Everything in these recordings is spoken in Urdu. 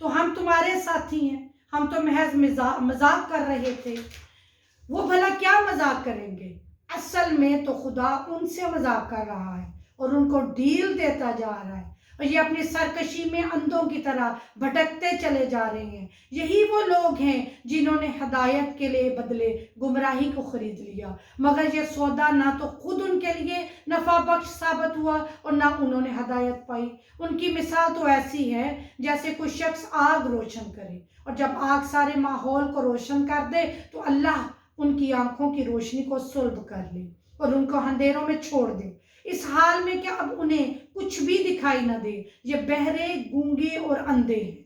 تو ہم تمہارے ساتھی ہیں، ہم تو محض مذاق کر رہے تھے۔ وہ بھلا کیا مذاق کریں گے؟ اصل میں تو خدا ان سے مذاق کر رہا ہے اور ان کو ڈھیل دیتا جا رہا ہے، اور یہ اپنی سرکشی میں اندھوں کی طرح بھٹکتے چلے جا رہے ہیں۔ یہی وہ لوگ ہیں جنہوں نے ہدایت کے لیے بدلے گمراہی کو خرید لیا، مگر یہ سودا نہ تو خود ان کے لیے نفع بخش ثابت ہوا اور نہ انہوں نے ہدایت پائی۔ ان کی مثال تو ایسی ہے جیسے کوئی شخص آگ روشن کرے، اور جب آگ سارے ماحول کو روشن کر دے تو اللہ ان کی آنکھوں کی روشنی کو سلب کر لے اور ان کو اندھیروں میں چھوڑ دے، اس حال میں کہ اب انہیں کچھ بھی دکھائی نہ دے۔ یہ بہرے، گونگے اور اندھے ہیں،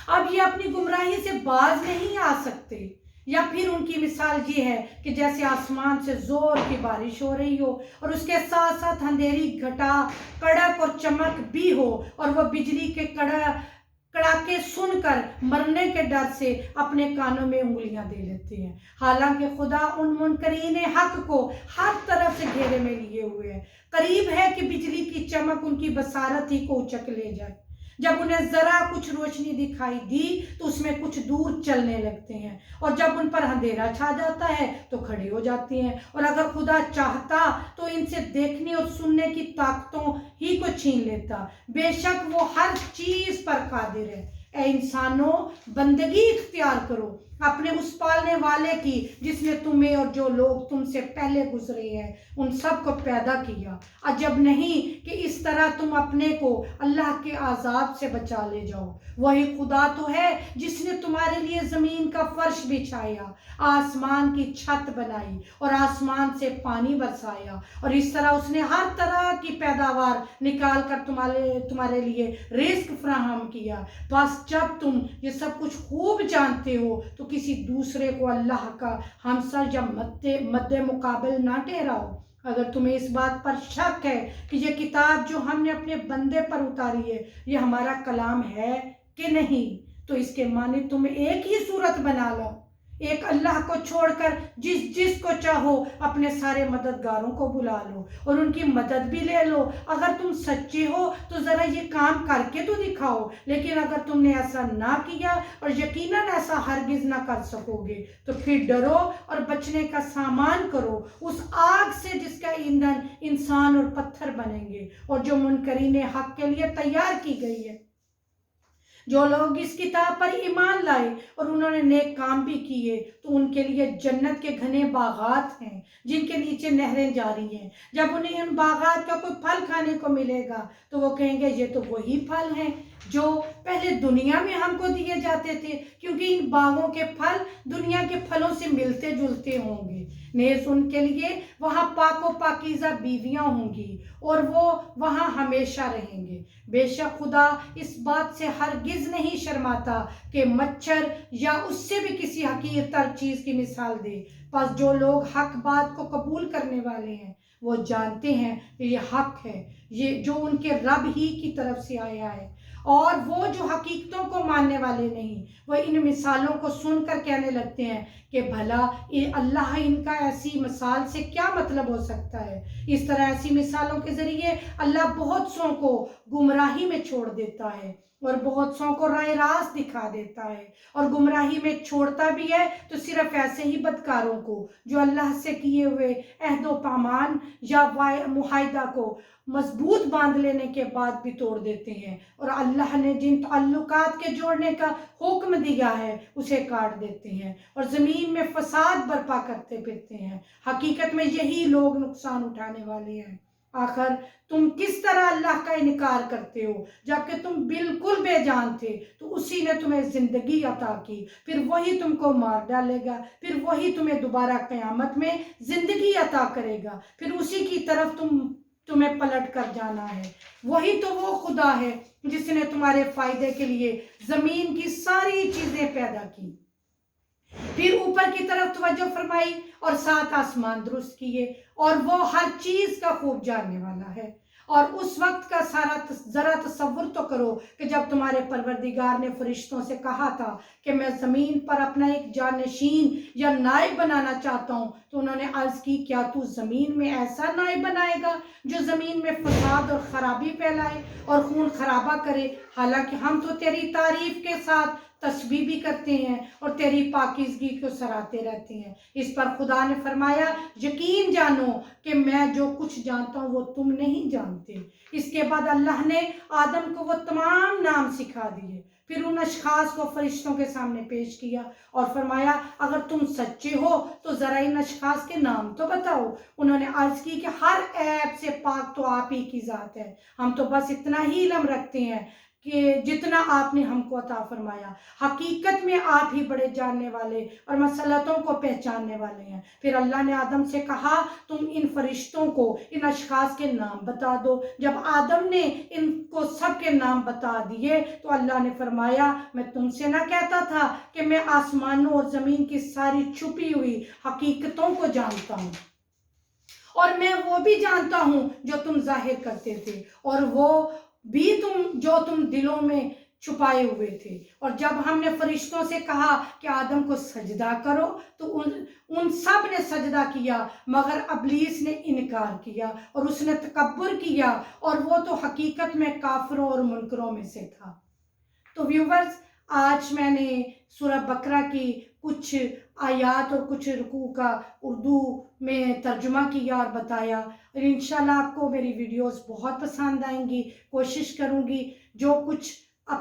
اب یہ اپنی گمراہی سے باز نہیں آ سکتے۔ یا پھر ان کی مثال یہ ہے کہ جیسے آسمان سے زور کی بارش ہو رہی ہو اور اس کے ساتھ ساتھ اندھیری گھٹا، کڑک اور چمک بھی ہو، اور وہ بجلی کے کڑاکے سن کر مرنے کے ڈر سے اپنے کانوں میں انگلیاں دے لیتے ہیں، حالانکہ خدا ان منکرین حق کو ہر طرف سے گھیرے میں لیے ہوئے ہے۔ قریب ہے کہ بجلی کی چمک ان کی بصارت ہی کو اچک لے جائے۔ جب انہیں ذرا کچھ روشنی دکھائی دی تو اس میں کچھ دور چلنے لگتے ہیں، اور جب ان پر اندھیرا چھا جاتا ہے تو کھڑے ہو جاتے ہیں، اور اگر خدا چاہتا تو ان سے دیکھنے اور سننے کی طاقتوں ہی کو چھین لیتا۔ بے شک وہ ہر چیز پر قادر ہے۔ اے انسانوں، بندگی اختیار کرو اپنے اس پالنے والے کی جس نے تمہیں اور جو لوگ تم سے پہلے گزرے ہیں ان سب کو پیدا کیا۔ عجب نہیں کہ اس طرح تم اپنے کو اللہ کے عذاب سے بچا لے جاؤ۔ وہی خدا تو ہے جس نے تمہارے لیے زمین کا فرش بچھایا، آسمان کی چھت بنائی اور آسمان سے پانی برسایا، اور اس طرح اس نے ہر طرح کی پیداوار نکال کر تمہارے لیے رزق فراہم کیا۔ بس جب تم یہ سب کچھ خوب جانتے ہو تو کسی دوسرے کو اللہ کا ہمسر یا مد مقابل نہ ٹھہراؤ۔ اگر تمہیں اس بات پر شک ہے کہ یہ کتاب جو ہم نے اپنے بندے پر اتاری ہے یہ ہمارا کلام ہے کہ نہیں، تو اس کے معنی تم ایک ہی صورت بنا لو، ایک اللہ کو چھوڑ کر جس کو چاہو اپنے سارے مددگاروں کو بلا لو اور ان کی مدد بھی لے لو۔ اگر تم سچے ہو تو ذرا یہ کام کر کے تو دکھاؤ، لیکن اگر تم نے ایسا نہ کیا اور یقیناً ایسا ہرگز نہ کر سکو گے تو پھر ڈرو اور بچنے کا سامان کرو اس آگ سے جس کا ایندھن انسان اور پتھر بنیں گے اور جو منکرین حق کے لیے تیار کی گئی ہے۔ جو لوگ اس کتاب پر ایمان لائے اور انہوں نے نیک کام بھی کیے تو ان کے لیے جنت کے گھنے باغات ہیں جن کے نیچے نہریں جاری ہیں۔ جب انہیں ان باغات کا کوئی پھل کھانے کو ملے گا تو وہ کہیں گے یہ تو وہی پھل ہیں جو پہلے دنیا میں ہم کو دیے جاتے تھے، کیونکہ ان باغوں کے پھل دنیا کے پھلوں سے ملتے جلتے ہوں گے۔ نیز ان کے لیے وہاں پاک و پاکیزہ بیویاں ہوں گی اور وہ وہاں ہمیشہ رہیں گے۔ بے شک خدا اس بات سے ہرگز نہیں شرماتا کہ مچھر یا اس سے بھی کسی حقیر تر چیز کی مثال دے۔ پس جو لوگ حق بات کو قبول کرنے والے ہیں وہ جانتے ہیں کہ یہ حق ہے، یہ جو ان کے رب ہی کی طرف سے آیا ہے، اور وہ جو حقیقتوں کو ماننے والے نہیں وہ ان مثالوں کو سن کر کہنے لگتے ہیں کہ بھلا اللہ ان کا ایسی مثال سے کیا مطلب ہو سکتا ہے۔ اس طرح ایسی مثالوں کے ذریعے اللہ بہت سوں کو گمراہی میں چھوڑ دیتا ہے اور بہت سوں کو راہ راست دکھا دیتا ہے، اور گمراہی میں چھوڑتا بھی ہے تو صرف ایسے ہی بدکاروں کو جو اللہ سے کیے ہوئے عہد و پیمان یا معاہدہ کو مضبوط باندھ لینے کے بعد بھی توڑ دیتے ہیں، اور اللہ نے جن تعلقات کے جوڑنے کا حکم دیا ہے اسے کاٹ دیتے ہیں اور زمین میں فساد برپا کرتے پھرتے ہیں۔ حقیقت میں یہی لوگ نقصان اٹھانے والے ہیں۔ آخر تم کس طرح اللہ کا انکار کرتے ہو جبکہ تم بالکل بے جان تھے، تو اسی نے تمہیں زندگی عطا کی، پھر وہی تم کو مار ڈالے گا، پھر وہی تمہیں دوبارہ قیامت میں زندگی عطا کرے گا، پھر اسی کی طرف تمہیں پلٹ کر جانا ہے۔ وہی تو وہ خدا ہے جس نے تمہارے فائدے کے لیے زمین کی ساری چیزیں پیدا کی، پھر اوپر کی طرف توجہ فرمائی اور 7 آسمان درست کیے، اور وہ ہر چیز کا خوب جاننے والا ہے۔ اور اس وقت کا ذرا تصور تو کرو کہ جب تمہارے پروردگار نے فرشتوں سے کہا تھا کہ میں زمین پر اپنا ایک جانشین یا نائب بنانا چاہتا ہوں، تو انہوں نے عرض کی کیا تو زمین میں ایسا نائب بنائے گا جو زمین میں فساد اور خرابی پھیلائے اور خون خرابہ کرے؟ حالانکہ ہم تو تیری تعریف کے ساتھ تسبیح بھی کرتے ہیں اور تیری پاکیزگی کو سراہتے رہتے ہیں۔ اس پر خدا نے فرمایا یقین جانو کہ میں جو کچھ جانتا ہوں وہ تم نہیں جانتے۔ اس کے بعد اللہ نے آدم کو وہ تمام نام سکھا دیے، پھر ان اشخاص کو فرشتوں کے سامنے پیش کیا اور فرمایا اگر تم سچے ہو تو ذرا ان اشخاص کے نام تو بتاؤ۔ انہوں نے عرض کی کہ ہر عیب سے پاک تو آپ ہی کی ذات ہے، ہم تو بس اتنا ہی علم رکھتے ہیں کہ جتنا آپ نے ہم کو عطا فرمایا، حقیقت میں آپ ہی بڑے جاننے والے اور مسلطوں کو پہچاننے والے ہیں۔ پھر اللہ نے آدم سے کہا تم ان فرشتوں کو ان اشخاص کے نام بتا دو۔ جب آدم نے ان کو سب کے نام بتا دیے تو اللہ نے فرمایا میں تم سے نہ کہتا تھا کہ میں آسمانوں اور زمین کی ساری چھپی ہوئی حقیقتوں کو جانتا ہوں، اور میں وہ بھی جانتا ہوں جو تم ظاہر کرتے تھے اور وہ بھی جو تم دلوں میں چھپائے ہوئے تھے۔ اور جب ہم نے فرشتوں سے کہا کہ آدم کو سجدہ کرو تو ان سب نے سجدہ کیا، مگر ابلیس نے انکار کیا اور اس نے تکبر کیا، اور وہ تو حقیقت میں کافروں اور منکروں میں سے تھا۔ تو ویورز، آج میں نے سورہ بقرہ کی کچھ آیات اور کچھ رکوع کا اردو میں ترجمہ کیا اور بتایا، اور انشاءاللہ آپ کو میری ویڈیوز بہت پسند آئیں گی۔ کوشش کروں گی جو کچھ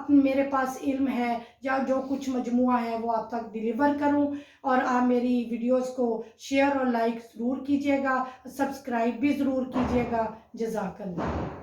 میرے پاس علم ہے یا جو کچھ مجموعہ ہے وہ آپ تک ڈیلیور کروں، اور آپ میری ویڈیوز کو شیئر اور لائک ضرور کیجیے گا، سبسکرائب بھی ضرور کیجیے گا۔ جزاک اللہ۔